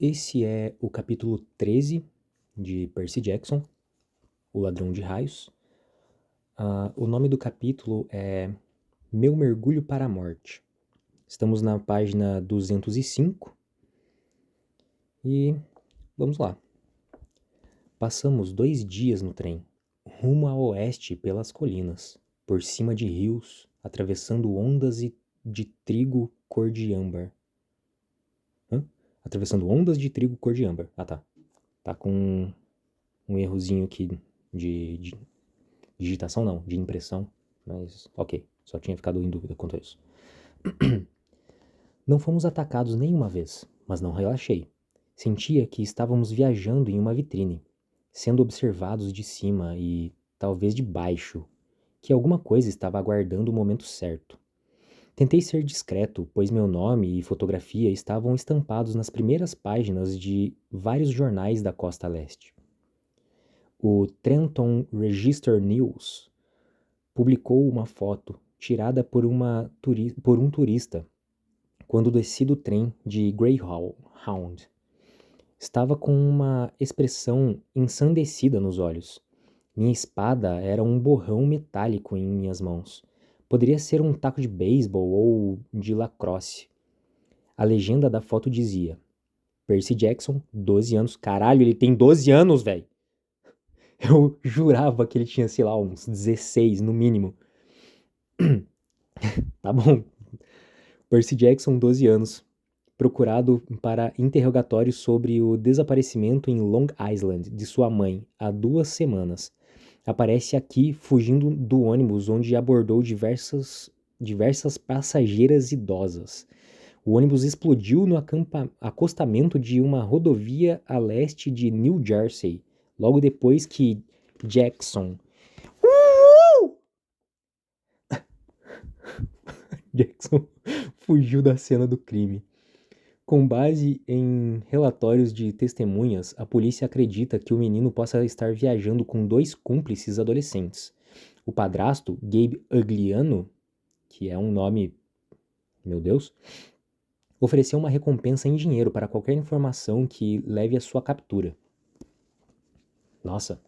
Esse é o capítulo 13 de Percy Jackson, O Ladrão de Raios. O nome do capítulo é Meu Mergulho para a Morte. Estamos na página 205 e vamos lá. Passamos 2 dias no trem, rumo a oeste pelas colinas, por cima de rios, atravessando ondas de trigo cor de âmbar. Atravessando ondas de trigo cor de âmbar. Tá. Tá com um errozinho aqui de digitação, não, de impressão. Mas ok, só tinha ficado em dúvida quanto a isso. Não fomos atacados nenhuma vez, mas não relaxei. Sentia que estávamos viajando em uma vitrine, sendo observados de cima e talvez de baixo, que alguma coisa estava aguardando o momento certo. Tentei ser discreto, pois meu nome e fotografia estavam estampados nas primeiras páginas de vários jornais da costa leste. O Trenton Register News publicou uma foto tirada por um turista quando desci do trem de Greyhound. Estava com uma expressão ensandecida nos olhos. Minha espada era um borrão metálico em minhas mãos. Poderia ser um taco de beisebol ou de lacrosse. A legenda da foto dizia: Percy Jackson, 12 anos. Caralho, ele tem 12 anos, velho! Eu jurava que ele tinha, sei lá, uns 16 no mínimo. Tá bom. Percy Jackson, 12 anos. Procurado para interrogatório sobre o desaparecimento em Long Island de sua mãe há 2 semanas. Aparece aqui fugindo do ônibus onde abordou diversas passageiras idosas. O ônibus explodiu no acostamento de uma rodovia a leste de New Jersey, logo depois que Jackson fugiu da cena do crime. Com base em relatórios de testemunhas, a polícia acredita que o menino possa estar viajando com 2 cúmplices adolescentes. O padrasto, Gabe Agliano, que é um nome, meu Deus, ofereceu uma recompensa em dinheiro para qualquer informação que leve à sua captura. Nossa,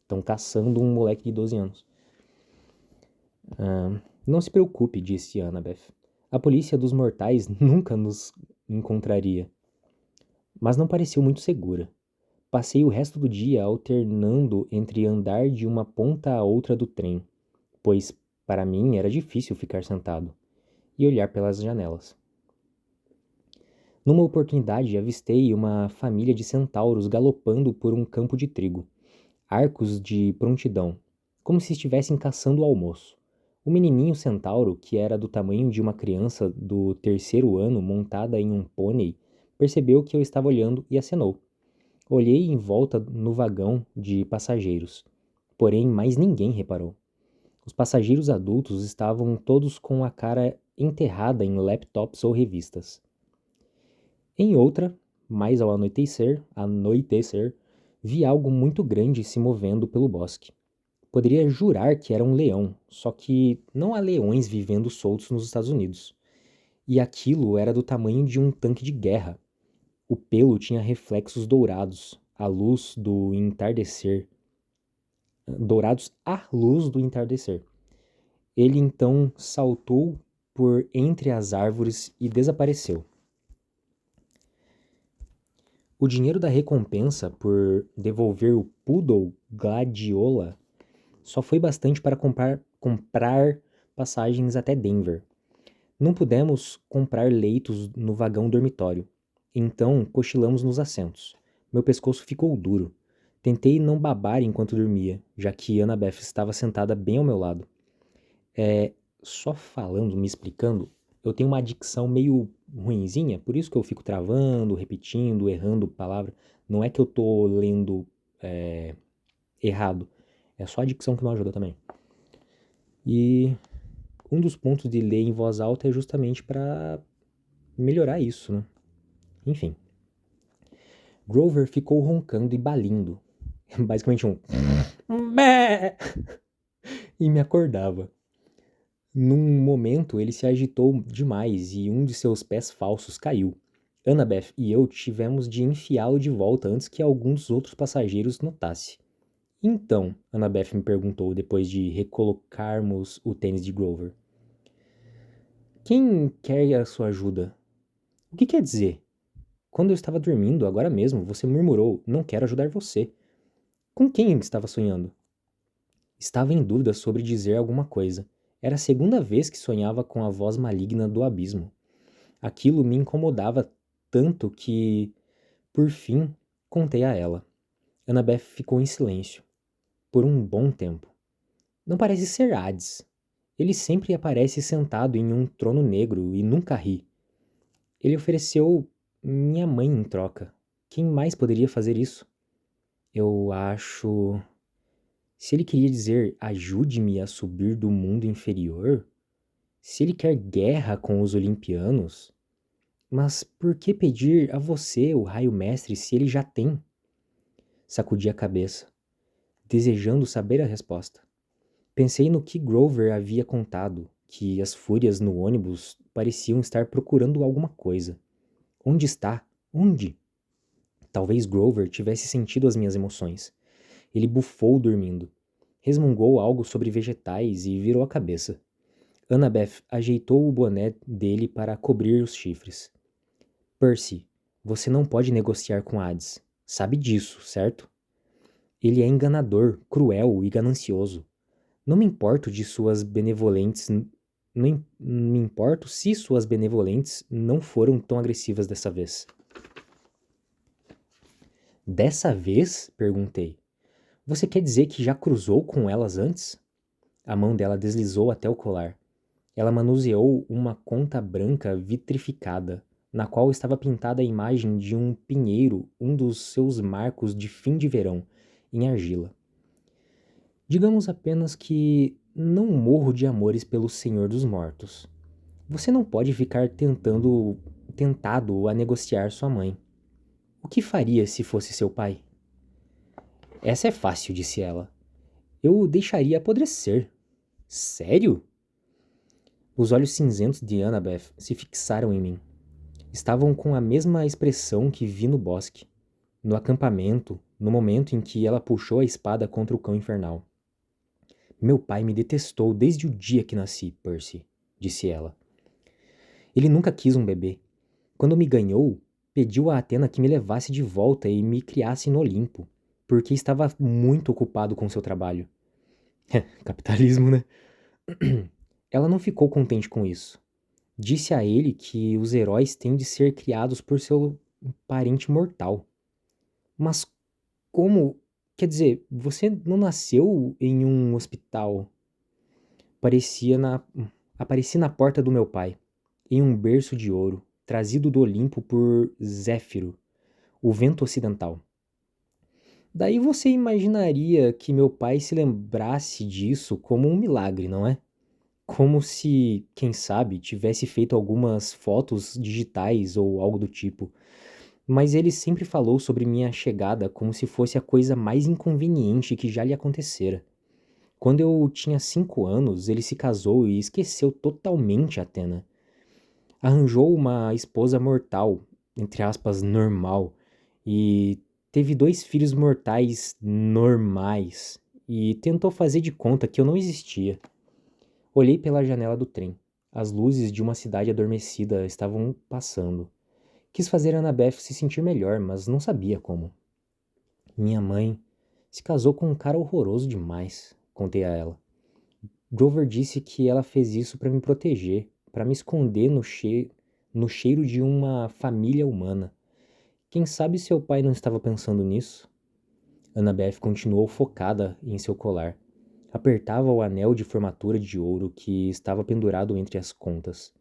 estão caçando um moleque de 12 anos. Não se preocupe, disse Annabeth. A polícia dos mortais nunca nos encontraria. Mas não pareceu muito segura. Passei o resto do dia alternando entre andar de uma ponta a outra do trem, pois para mim era difícil ficar sentado, e olhar pelas janelas. Numa oportunidade avistei uma família de centauros galopando por um campo de trigo, arcos de prontidão, como se estivessem caçando o almoço. O menininho centauro, que era do tamanho de uma criança do 3º ano montada em um pônei, percebeu que eu estava olhando e acenou. Olhei em volta no vagão de passageiros, porém mais ninguém reparou. Os passageiros adultos estavam todos com a cara enterrada em laptops ou revistas. Em outra, mais ao anoitecer, vi algo muito grande se movendo pelo bosque. Poderia jurar que era um leão, só que não há leões vivendo soltos nos Estados Unidos. E aquilo era do tamanho de um tanque de guerra. O pelo tinha reflexos dourados, à luz do entardecer. Dourados à luz do entardecer. Ele então saltou por entre as árvores e desapareceu. O dinheiro da recompensa por devolver o Poodle Gladiola só foi bastante para comprar passagens até Denver. Não pudemos comprar leitos no vagão dormitório, então cochilamos nos assentos. Meu pescoço ficou duro. Tentei não babar enquanto dormia, já que Annabeth estava sentada bem ao meu lado. Só falando, me explicando, eu tenho uma dicção meio ruinzinha, por isso que eu fico travando, repetindo, errando palavra. Não é que eu tô lendo errado, é só a dicção que não ajuda também. E um dos pontos de ler em voz alta é justamente para melhorar isso, né? Enfim. Grover ficou roncando e balindo. Basicamente um... e me acordava. Num momento, ele se agitou demais e um de seus pés falsos caiu. Annabeth e eu tivemos de enfiá-lo de volta antes que algum dos outros passageiros notasse. Então, Annabeth me perguntou depois de recolocarmos o tênis de Grover. Quem quer a sua ajuda? O que quer dizer? Quando eu estava dormindo, agora mesmo, você murmurou, não quero ajudar você. Com quem estava sonhando? Estava em dúvida sobre dizer alguma coisa. Era a segunda vez que sonhava com a voz maligna do abismo. Aquilo me incomodava tanto que, por fim, contei a ela. Annabeth ficou em silêncio, por um bom tempo. Não parece ser Hades. Ele sempre aparece sentado em um trono negro e nunca ri. Ele ofereceu minha mãe em troca. Quem mais poderia fazer isso? Eu acho. Se ele queria dizer ajude-me a subir do mundo inferior, se ele quer guerra com os olimpianos, mas por que pedir a você o raio mestre se ele já tem? Sacudi a cabeça, desejando saber a resposta. Pensei no que Grover havia contado, que as fúrias no ônibus pareciam estar procurando alguma coisa. Onde está? Onde? Talvez Grover tivesse sentido as minhas emoções. Ele bufou dormindo. Resmungou algo sobre vegetais e virou a cabeça. Annabeth ajeitou o boné dele para cobrir os chifres. Percy, você não pode negociar com Hades. Sabe disso, certo? Ele é enganador, cruel e ganancioso. Não me importo de suas benevolentes. Não me importo se suas benevolentes não foram tão agressivas dessa vez. Dessa vez? Perguntei. Você quer dizer que já cruzou com elas antes? A mão dela deslizou até o colar. Ela manuseou uma conta branca vitrificada, na qual estava pintada a imagem de um pinheiro, um dos seus marcos de fim de verão, em argila. Digamos apenas que não morro de amores pelo Senhor dos Mortos. Você não pode ficar tentado a negociar sua mãe. O que faria se fosse seu pai? Essa é fácil, disse ela. Eu o deixaria apodrecer. Sério? Os olhos cinzentos de Annabeth se fixaram em mim. Estavam com a mesma expressão que vi no bosque, no acampamento, no momento em que ela puxou a espada contra o cão infernal. Meu pai me detestou desde o dia que nasci, Percy, disse ela. Ele nunca quis um bebê. Quando me ganhou, pediu a Atena que me levasse de volta e me criasse no Olimpo, porque estava muito ocupado com seu trabalho. Capitalismo, né? Ela não ficou contente com isso. Disse a ele que os heróis têm de ser criados por seu parente mortal. Mas como? Quer dizer, você não nasceu em um hospital? Parecia na... Apareci na porta do meu pai, em um berço de ouro, trazido do Olimpo por Zéfiro, o vento ocidental. Daí você imaginaria que meu pai se lembrasse disso como um milagre, não é? Como se, quem sabe, tivesse feito algumas fotos digitais ou algo do tipo. Mas ele sempre falou sobre minha chegada como se fosse a coisa mais inconveniente que já lhe acontecera. Quando eu tinha 5 anos, ele se casou e esqueceu totalmente Atena. Arranjou uma esposa mortal, entre aspas, normal, e teve 2 filhos mortais normais, e tentou fazer de conta que eu não existia. Olhei pela janela do trem. As luzes de uma cidade adormecida estavam passando. Quis fazer Annabeth se sentir melhor, mas não sabia como. Minha mãe se casou com um cara horroroso demais, contei a ela. Grover disse que ela fez isso para me proteger, para me esconder no cheiro de uma família humana. Quem sabe seu pai não estava pensando nisso? Annabeth continuou focada em seu colar. Apertava o anel de formatura de ouro que estava pendurado entre as contas.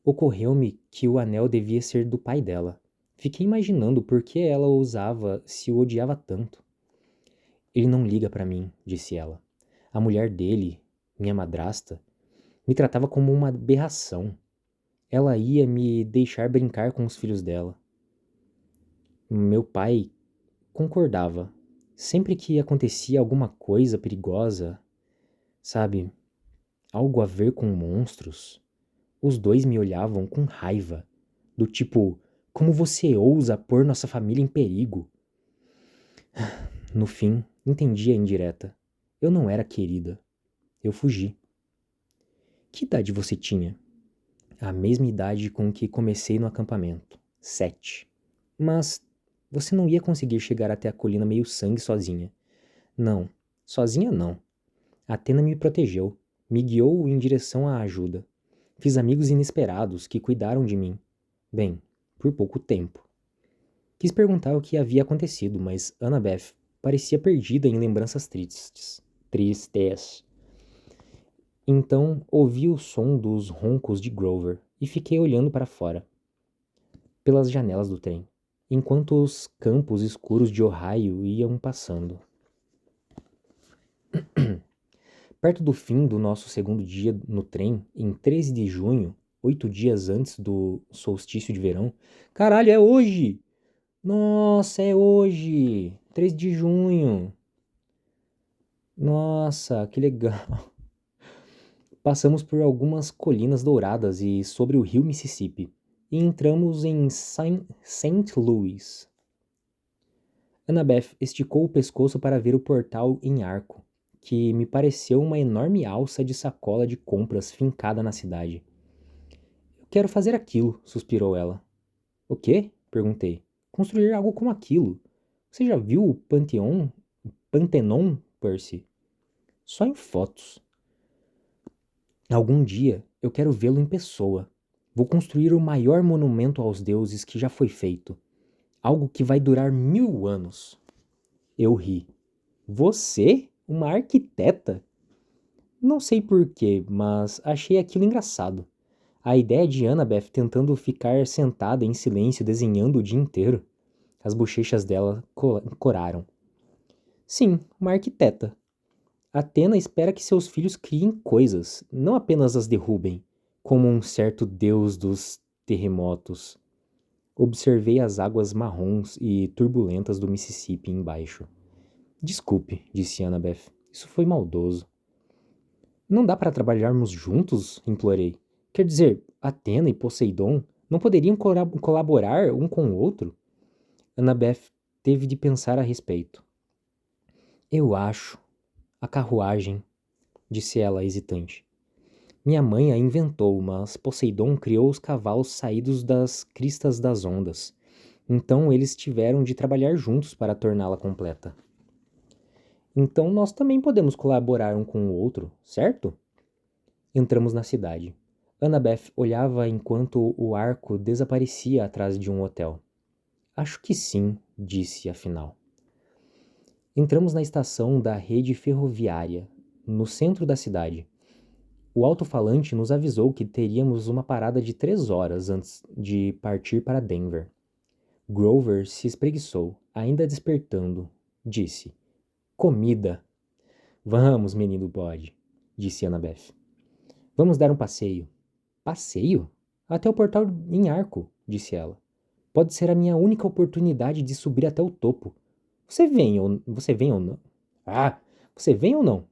Ocorreu-me que o anel devia ser do pai dela. Fiquei imaginando por que ela o usava se o odiava tanto. Ele não liga para mim, disse ela. A mulher dele, minha madrasta, me tratava como uma aberração. Ela ia me deixar brincar com os filhos dela. Meu pai concordava. Sempre que acontecia alguma coisa perigosa, sabe, algo a ver com monstros, os dois me olhavam com raiva. Do tipo, como você ousa pôr nossa família em perigo? No fim, entendi a indireta. Eu não era querida. Eu fugi. Que idade você tinha? A mesma idade com que comecei no acampamento. 7. Mas você não ia conseguir chegar até a colina meio-sangue sozinha. Não, sozinha não. Atena me protegeu, me guiou em direção à ajuda. Fiz amigos inesperados que cuidaram de mim. Bem, por pouco tempo. Quis perguntar o que havia acontecido, mas Annabeth parecia perdida em lembranças tristes. Tristes. Então ouvi o som dos roncos de Grover e fiquei olhando para fora, pelas janelas do trem, enquanto os campos escuros de Ohio iam passando. Perto do fim do nosso segundo dia no trem, em 13 de junho, 8 dias antes do solstício de verão. Caralho, é hoje! Nossa, é hoje! 3 de junho! Nossa, que legal! Passamos por algumas colinas douradas e sobre o rio Mississippi, e entramos em St. Louis. Annabeth esticou o pescoço para ver o portal em arco, que me pareceu uma enorme alça de sacola de compras fincada na cidade. Eu quero fazer aquilo, suspirou ela. O quê? Perguntei. Construir algo como aquilo. Você já viu o Pantenon, Percy? Só em fotos. Algum dia eu quero vê-lo em pessoa. Vou construir o maior monumento aos deuses que já foi feito. Algo que vai durar 1000 anos. Eu ri. Você? Uma arquiteta? Não sei porquê, mas achei aquilo engraçado. A ideia de Annabeth tentando ficar sentada em silêncio desenhando o dia inteiro. As bochechas dela coraram. Sim, uma arquiteta. Atena espera que seus filhos criem coisas, não apenas as derrubem, como um certo deus dos terremotos. Observei as águas marrons e turbulentas do Mississippi embaixo. Desculpe, disse Annabeth. Isso foi maldoso. Não dá para trabalharmos juntos? Implorei. Quer dizer, Atena e Poseidon não poderiam colaborar um com o outro? Annabeth teve de pensar a respeito. Eu acho. A carruagem, disse ela hesitante. Minha mãe a inventou, mas Poseidon criou os cavalos saídos das cristas das ondas. Então eles tiveram de trabalhar juntos para torná-la completa. Então nós também podemos colaborar um com o outro, certo? Entramos na cidade. Annabeth olhava enquanto o arco desaparecia atrás de um hotel. Acho que sim, disse afinal. Entramos na estação da rede ferroviária, no centro da cidade. O alto-falante nos avisou que teríamos uma parada de 3 horas antes de partir para Denver. Grover se espreguiçou, ainda despertando. Disse: Comida. Vamos, menino bode, disse Annabeth. Vamos dar um passeio. Passeio? Até o portal em arco, disse ela. Pode ser a minha única oportunidade de subir até o topo. Você vem ou não? Ah, você vem ou não?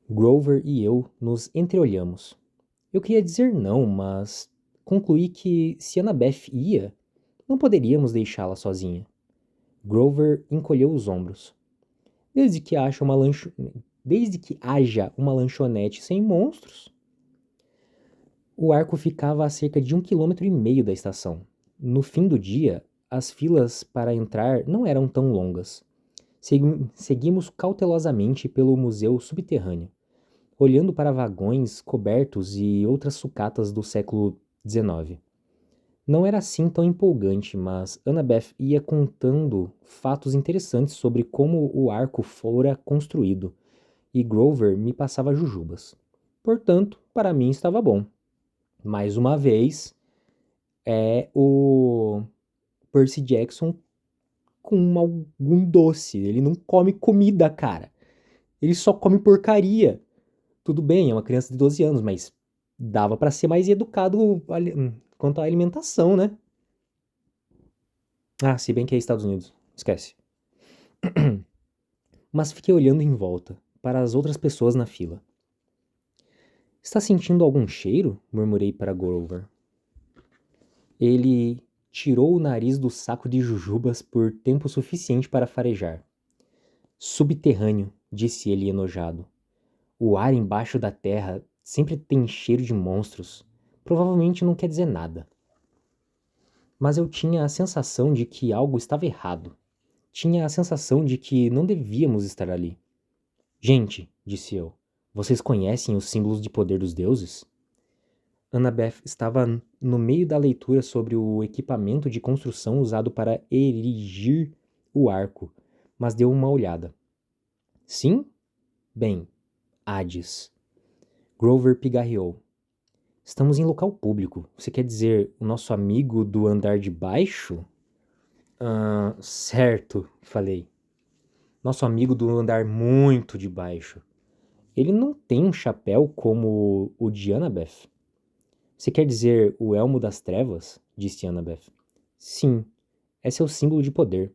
Grover e eu nos entreolhamos. Eu queria dizer não, mas concluí que se Annabeth ia, não poderíamos deixá-la sozinha. Grover encolheu os ombros. Desde que haja uma lanchonete sem monstros. O arco ficava a cerca de 1,5 km da estação. No fim do dia, as filas para entrar não eram tão longas. Seguimos cautelosamente pelo museu subterrâneo, olhando para vagões cobertos e outras sucatas do século XIX. Não era assim tão empolgante, mas Annabeth ia contando fatos interessantes sobre como o arco fora construído, e Grover me passava jujubas. Portanto, para mim estava bom. Mais uma vez, é o Percy Jackson com algum doce. Ele não come comida, cara. Ele só come porcaria. Tudo bem, é uma criança de 12 anos, mas dava pra ser mais educado quanto à alimentação, né? Ah, se bem que é Estados Unidos. Esquece. Mas fiquei olhando em volta, para as outras pessoas na fila. Está sentindo algum cheiro? Murmurei para Grover. Ele tirou o nariz do saco de jujubas por tempo suficiente para farejar. Subterrâneo, disse ele enojado. O ar embaixo da terra sempre tem cheiro de monstros. Provavelmente não quer dizer nada. Mas eu tinha a sensação de que algo estava errado. Tinha a sensação de que não devíamos estar ali. Gente, disse eu, vocês conhecem os símbolos de poder dos deuses? Annabeth estava no meio da leitura sobre o equipamento de construção usado para erigir o arco, mas deu uma olhada. Sim? Bem, Hades. Grover pigarreou. Estamos em local público. Você quer dizer o nosso amigo do andar de baixo? Certo, falei. Nosso amigo do andar muito de baixo. Ele não tem um chapéu como o de Annabeth? Você quer dizer o Elmo das Trevas? Disse Annabeth. Sim, esse é o símbolo de poder.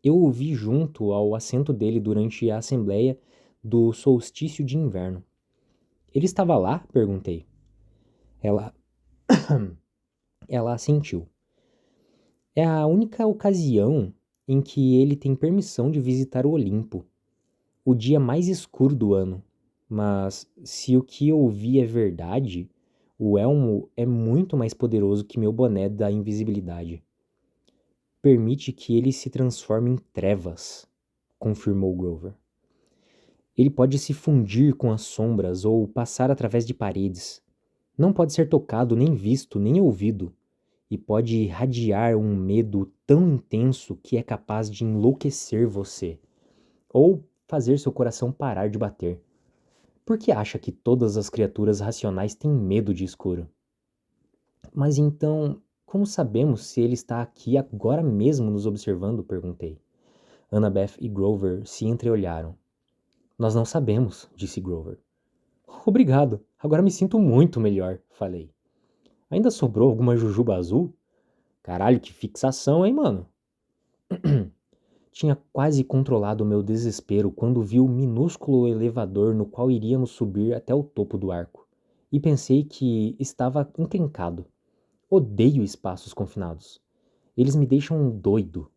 Eu o vi junto ao assento dele durante a assembleia do solstício de inverno. Ele estava lá? Perguntei. Ela assentiu. É a única ocasião em que ele tem permissão de visitar o Olimpo, o dia mais escuro do ano. Mas se o que eu vi é verdade, o elmo é muito mais poderoso que meu boné da invisibilidade. Permite que ele se transforme em trevas, confirmou Grover. Ele pode se fundir com as sombras ou passar através de paredes. Não pode ser tocado, nem visto, nem ouvido. E pode irradiar um medo tão intenso que é capaz de enlouquecer você, ou fazer seu coração parar de bater. Por que acha que todas as criaturas racionais têm medo de escuro? Mas então, como sabemos se ele está aqui agora mesmo nos observando? Perguntei. Annabeth e Grover se entreolharam. Nós não sabemos, disse Grover. Obrigado, agora me sinto muito melhor, falei. Ainda sobrou alguma jujuba azul? Caralho, que fixação, hein, mano? Tinha quase controlado o meu desespero quando vi o minúsculo elevador no qual iríamos subir até o topo do arco, e pensei que estava encrencado. Odeio espaços confinados. Eles me deixam doido.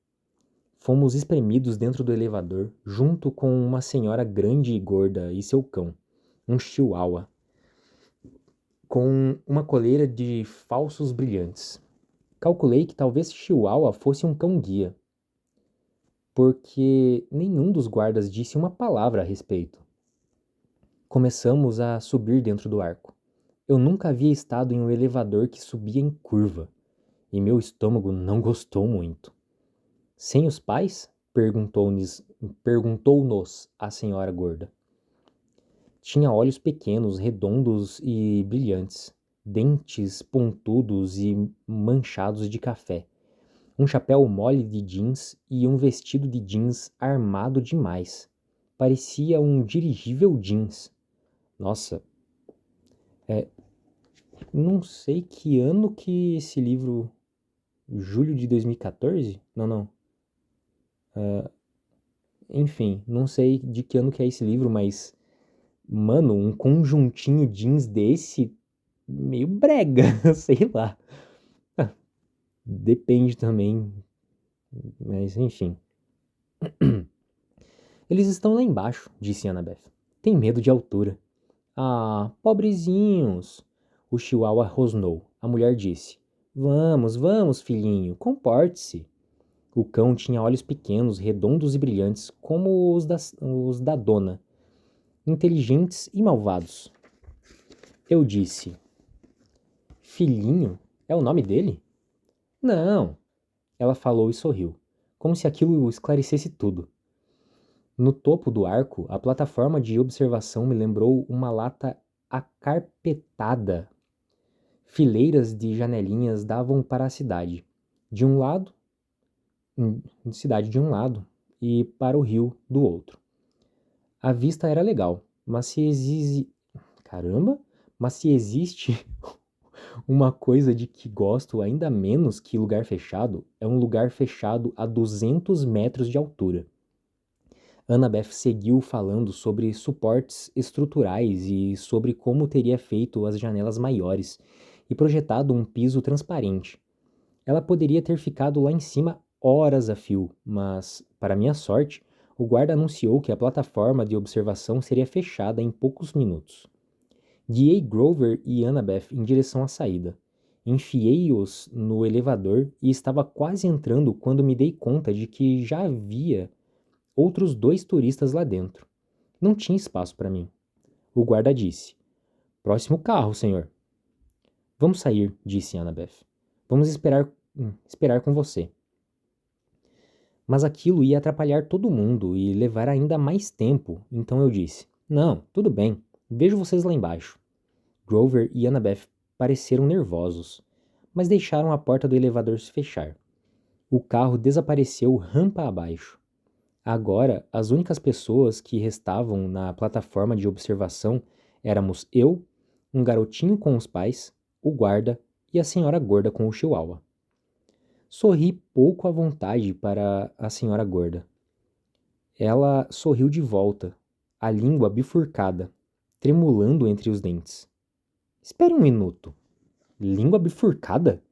Fomos espremidos dentro do elevador, junto com uma senhora grande e gorda e seu cão, um chihuahua, com uma coleira de falsos brilhantes. Calculei que talvez chihuahua fosse um cão-guia, porque nenhum dos guardas disse uma palavra a respeito. Começamos a subir dentro do arco. Eu nunca havia estado em um elevador que subia em curva, e meu estômago não gostou muito. Sem os pais? Perguntou-nos a senhora gorda. Tinha olhos pequenos, redondos e brilhantes, dentes pontudos e manchados de café, um chapéu mole de jeans e um vestido de jeans armado demais. Parecia um dirigível jeans. Nossa, não sei que ano que esse livro... Julho de 2014? Não. Enfim, não sei de que ano que é esse livro, mas... Mano, um conjuntinho jeans desse... Meio brega, sei lá. Depende também, mas enfim. Eles estão lá embaixo, disse Annabeth. Tem medo de altura. Ah, pobrezinhos. O chihuahua rosnou. A mulher disse. Vamos, filhinho, comporte-se. O cão tinha olhos pequenos, redondos e brilhantes, como os da dona, inteligentes e malvados. Eu disse. Filhinho? É o nome dele? Não. Ela falou e sorriu, como se aquilo esclarecesse tudo. No topo do arco, a plataforma de observação me lembrou uma lata acarpetada. Fileiras de janelinhas davam para a cidade. De um lado, cidade de um lado, e para o rio do outro. A vista era legal, mas se existe... Caramba! Mas se existe uma coisa de que gosto ainda menos que lugar fechado, é um lugar fechado a 200 metros de altura. Annabeth seguiu falando sobre suportes estruturais e sobre como teria feito as janelas maiores, e projetado um piso transparente. Ela poderia ter ficado lá em cima horas a fio, mas, para minha sorte, o guarda anunciou que a plataforma de observação seria fechada em poucos minutos. Guiei Grover e Annabeth em direção à saída. Enfiei-os no elevador e estava quase entrando quando me dei conta de que já havia outros 2 turistas lá dentro. Não tinha espaço para mim. O guarda disse: "Próximo carro, senhor." "Vamos sair", disse Annabeth. "Vamos esperar com você." Mas aquilo ia atrapalhar todo mundo e levar ainda mais tempo, então eu disse: "Não, tudo bem. Vejo vocês lá embaixo." Grover e Annabeth pareceram nervosos, mas deixaram a porta do elevador se fechar. O carro desapareceu rampa abaixo. Agora, as únicas pessoas que restavam na plataforma de observação éramos eu, um garotinho com os pais, o guarda e a senhora gorda com o chihuahua. Sorri pouco à vontade para a senhora gorda. Ela sorriu de volta, a língua bifurcada, tremulando entre os dentes. "Espere um minuto. Língua bifurcada?"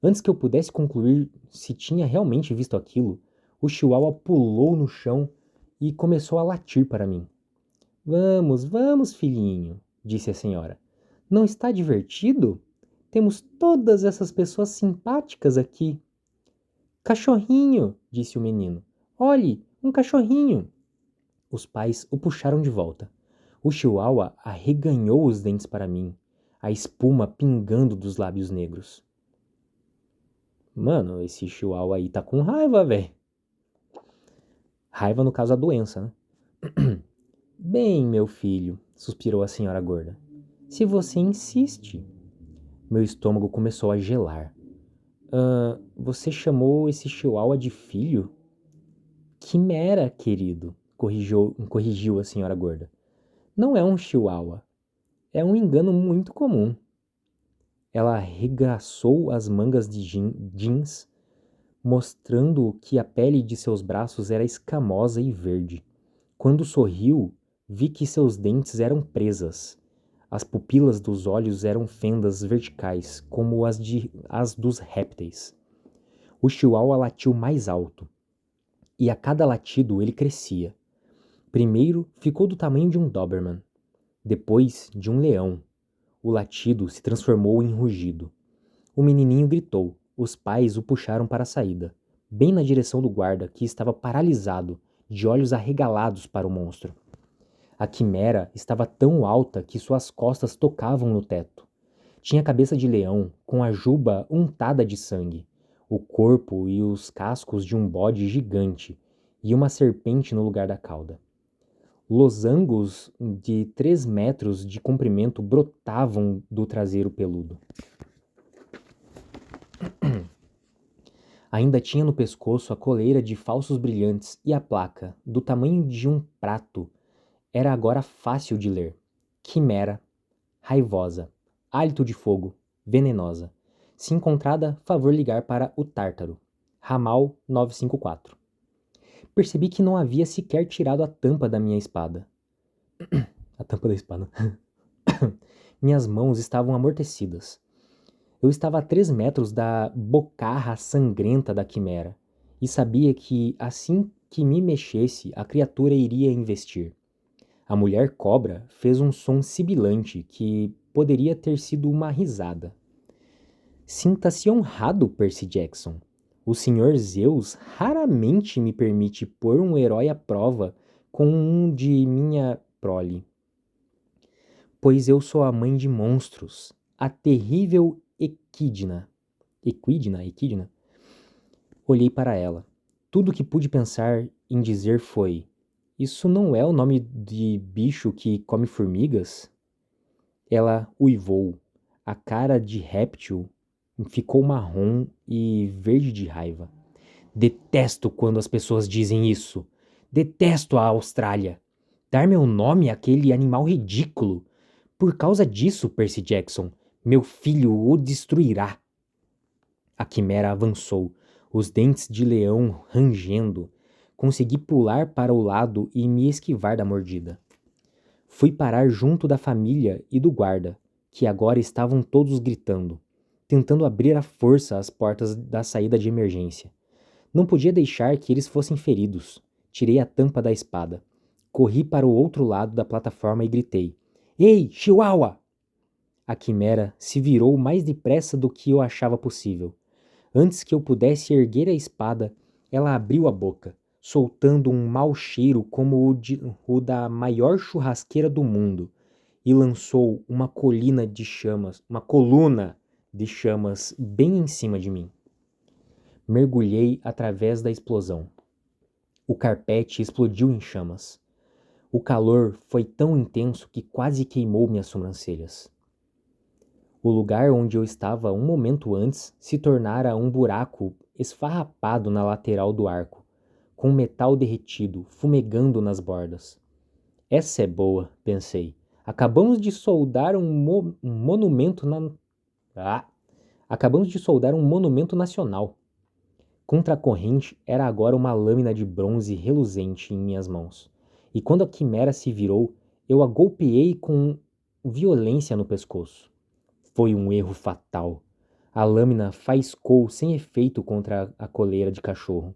Antes que eu pudesse concluir se tinha realmente visto aquilo, o chihuahua pulou no chão e começou a latir para mim. "Vamos, vamos, filhinho", disse a senhora. "Não está divertido? Temos todas essas pessoas simpáticas aqui." "Cachorrinho", disse o menino. "Olhe, um cachorrinho." Os pais o puxaram de volta. O chihuahua arreganhou os dentes para mim, a espuma pingando dos lábios negros. Mano, esse chihuahua aí tá com raiva, velho. Raiva no caso a doença, né? "Bem, meu filho", suspirou a senhora gorda. "Se você insiste." Meu estômago começou a gelar. Você chamou esse chihuahua de filho?" "Quimera, querido", corrigiu a senhora gorda. "Não é um chihuahua. É um engano muito comum." Ela arregaçou as mangas de jeans, mostrando que a pele de seus braços era escamosa e verde. Quando sorriu, vi que seus dentes eram presas. As pupilas dos olhos eram fendas verticais, como as dos répteis. O chihuahua latiu mais alto, e a cada latido ele crescia. Primeiro ficou do tamanho de um Doberman, depois de um leão. O latido se transformou em rugido. O menininho gritou. Os pais o puxaram para a saída, bem na direção do guarda, que estava paralisado, de olhos arregalados para o monstro. A quimera estava tão alta que suas costas tocavam no teto. Tinha cabeça de leão, com a juba untada de sangue, o corpo e os cascos de um bode gigante, e uma serpente no lugar da cauda. Losangos de 3 metros de comprimento brotavam do traseiro peludo. Ainda tinha no pescoço a coleira de falsos brilhantes e a placa, do tamanho de um prato, era agora fácil de ler. Quimera, raivosa, hálito de fogo, venenosa. Se encontrada, favor ligar para o Tártaro. Ramal 954. Percebi que não havia sequer tirado a tampa da minha espada. A tampa da espada. Minhas mãos estavam amortecidas. Eu estava a 3 metros da bocarra sangrenta da quimera, e sabia que, assim que me mexesse, a criatura iria investir. A mulher cobra fez um som sibilante que poderia ter sido uma risada. Sinta-se honrado, Percy Jackson. O Sr. Zeus raramente me permite pôr um herói à prova com um de minha prole. Pois eu sou a mãe de monstros, a terrível Equidna. Equidna? Olhei para ela. Tudo que pude pensar em dizer foi: "Isso não é o nome de bicho que come formigas?" Ela uivou. A cara de réptil ficou marrom e verde de raiva. "Detesto quando as pessoas dizem isso. Detesto a Austrália. Dar meu nome àquele animal ridículo. Por causa disso, Percy Jackson, meu filho o destruirá." A quimera avançou, os dentes de leão rangendo. Consegui pular para o lado e me esquivar da mordida. Fui parar junto da família e do guarda, que agora estavam todos gritando, tentando abrir à força as portas da saída de emergência. Não podia deixar que eles fossem feridos. Tirei a tampa da espada. Corri para o outro lado da plataforma e gritei: Ei, Chihuahua! A quimera se virou mais depressa do que eu achava possível. Antes que eu pudesse erguer a espada, ela abriu a boca, soltando um mau cheiro como o da maior churrasqueira do mundo, e lançou uma coluna de chamas bem em cima de mim. Mergulhei através da explosão. O carpete explodiu em chamas. O calor foi tão intenso que quase queimou minhas sobrancelhas. O lugar onde eu estava um momento antes se tornara um buraco esfarrapado na lateral do arco, com metal derretido, fumegando nas bordas. Essa é boa, pensei. Acabamos de soldar um monumento Acabamos de soldar um monumento nacional. Contra a corrente era agora uma lâmina de bronze reluzente em minhas mãos. E quando a quimera se virou, eu a golpeei com violência no pescoço. Foi um erro fatal. A lâmina faiscou sem efeito contra a coleira de cachorro.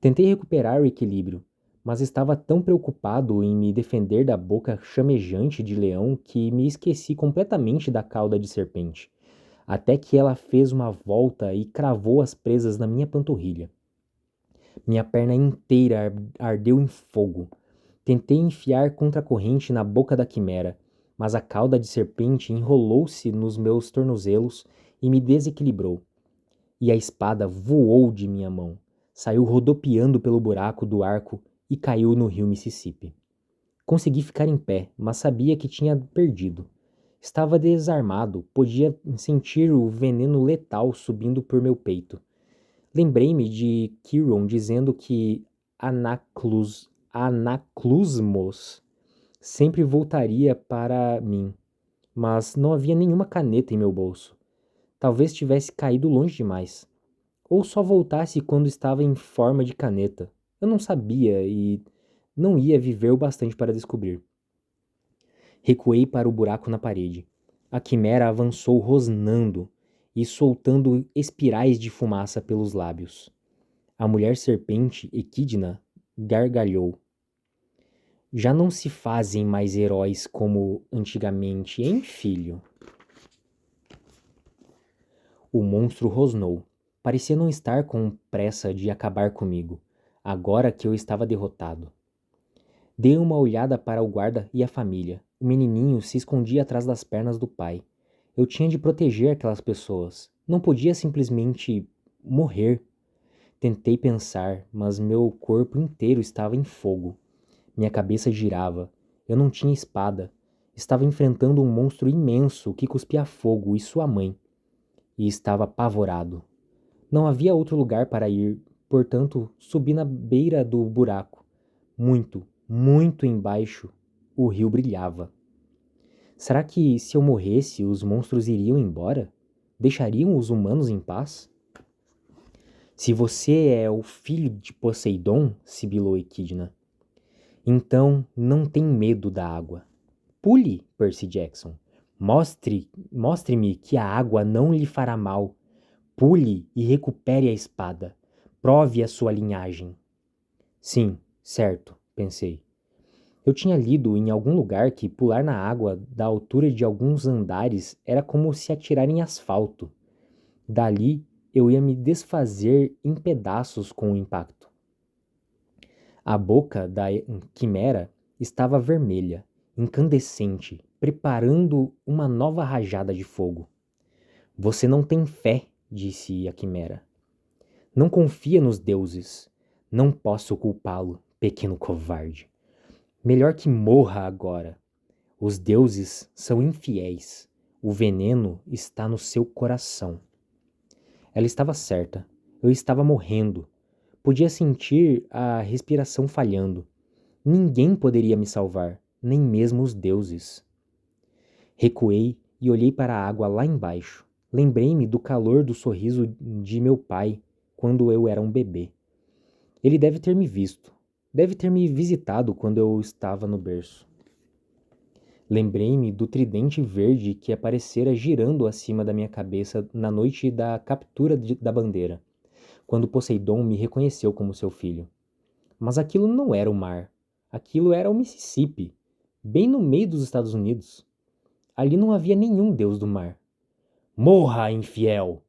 Tentei recuperar o equilíbrio, mas estava tão preocupado em me defender da boca chamejante de leão que me esqueci completamente da cauda de serpente, até que ela fez uma volta e cravou as presas na minha panturrilha. Minha perna inteira ardeu em fogo. Tentei enfiar contra a corrente na boca da quimera, mas a cauda de serpente enrolou-se nos meus tornozelos e me desequilibrou. E a espada voou de minha mão, saiu rodopiando pelo buraco do arco e caiu no rio Mississippi. Consegui ficar em pé, mas sabia que tinha perdido. Estava desarmado, podia sentir o veneno letal subindo por meu peito. Lembrei-me de Chiron dizendo que Anaclusmos sempre voltaria para mim, mas não havia nenhuma caneta em meu bolso. Talvez tivesse caído longe demais. Ou só voltasse quando estava em forma de caneta. Eu não sabia e não ia viver o bastante para descobrir. Recuei para o buraco na parede. A quimera avançou rosnando e soltando espirais de fumaça pelos lábios. A mulher serpente, Equidna, gargalhou. Já não se fazem mais heróis como antigamente, hein, filho? O monstro rosnou. Parecia não estar com pressa de acabar comigo, agora que eu estava derrotado. Dei uma olhada para o guarda e a família. O menininho se escondia atrás das pernas do pai. Eu tinha de proteger aquelas pessoas. Não podia simplesmente morrer. Tentei pensar, mas meu corpo inteiro estava em fogo. Minha cabeça girava. Eu não tinha espada. Estava enfrentando um monstro imenso que cuspia fogo e sua mãe. E estava apavorado. Não havia outro lugar para ir, portanto, subi na beira do buraco. Muito, muito embaixo, o rio brilhava. Será que, se eu morresse, os monstros iriam embora? Deixariam os humanos em paz? Se você é o filho de Poseidon, sibilou Equidna, então não tem medo da água. Pule, Percy Jackson. Mostre-me que a água não lhe fará mal. Pule e recupere a espada. Prove a sua linhagem. Sim, certo, pensei. Eu tinha lido em algum lugar que pular na água da altura de alguns andares era como se atirar em asfalto. Dali eu ia me desfazer em pedaços com o impacto. A boca da quimera estava vermelha, incandescente, preparando uma nova rajada de fogo. Você não tem fé, disse a quimera. Não confia nos deuses. Não posso culpá-lo, pequeno covarde. Melhor que morra agora. Os deuses são infiéis. O veneno está no seu coração. Ela estava certa. Eu estava morrendo. Podia sentir a respiração falhando. Ninguém poderia me salvar, nem mesmo os deuses. Recuei e olhei para a água lá embaixo. Lembrei-me do calor do sorriso de meu pai quando eu era um bebê. Ele deve ter me visto. Deve ter me visitado quando eu estava no berço. Lembrei-me do tridente verde que aparecera girando acima da minha cabeça na noite da captura da bandeira, quando Poseidon me reconheceu como seu filho. Mas aquilo não era o mar. Aquilo era o Mississippi, bem no meio dos Estados Unidos. Ali não havia nenhum deus do mar. Morra, infiel!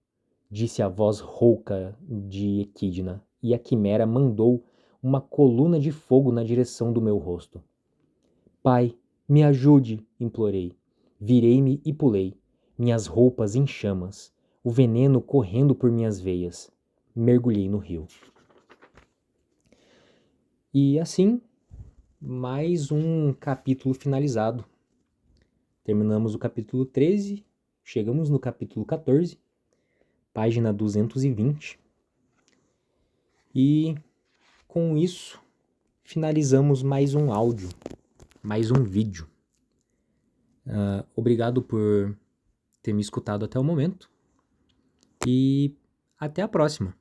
Disse a voz rouca de Equidna, e a quimera mandou uma coluna de fogo na direção do meu rosto. Pai, me ajude, implorei. Virei-me e pulei, minhas roupas em chamas, o veneno correndo por minhas veias. Mergulhei no rio. E assim, mais um capítulo finalizado. Terminamos o capítulo 13, chegamos no capítulo 14, página 220. E com isso, finalizamos mais um áudio, mais um vídeo. Obrigado por ter me escutado até o momento e até a próxima.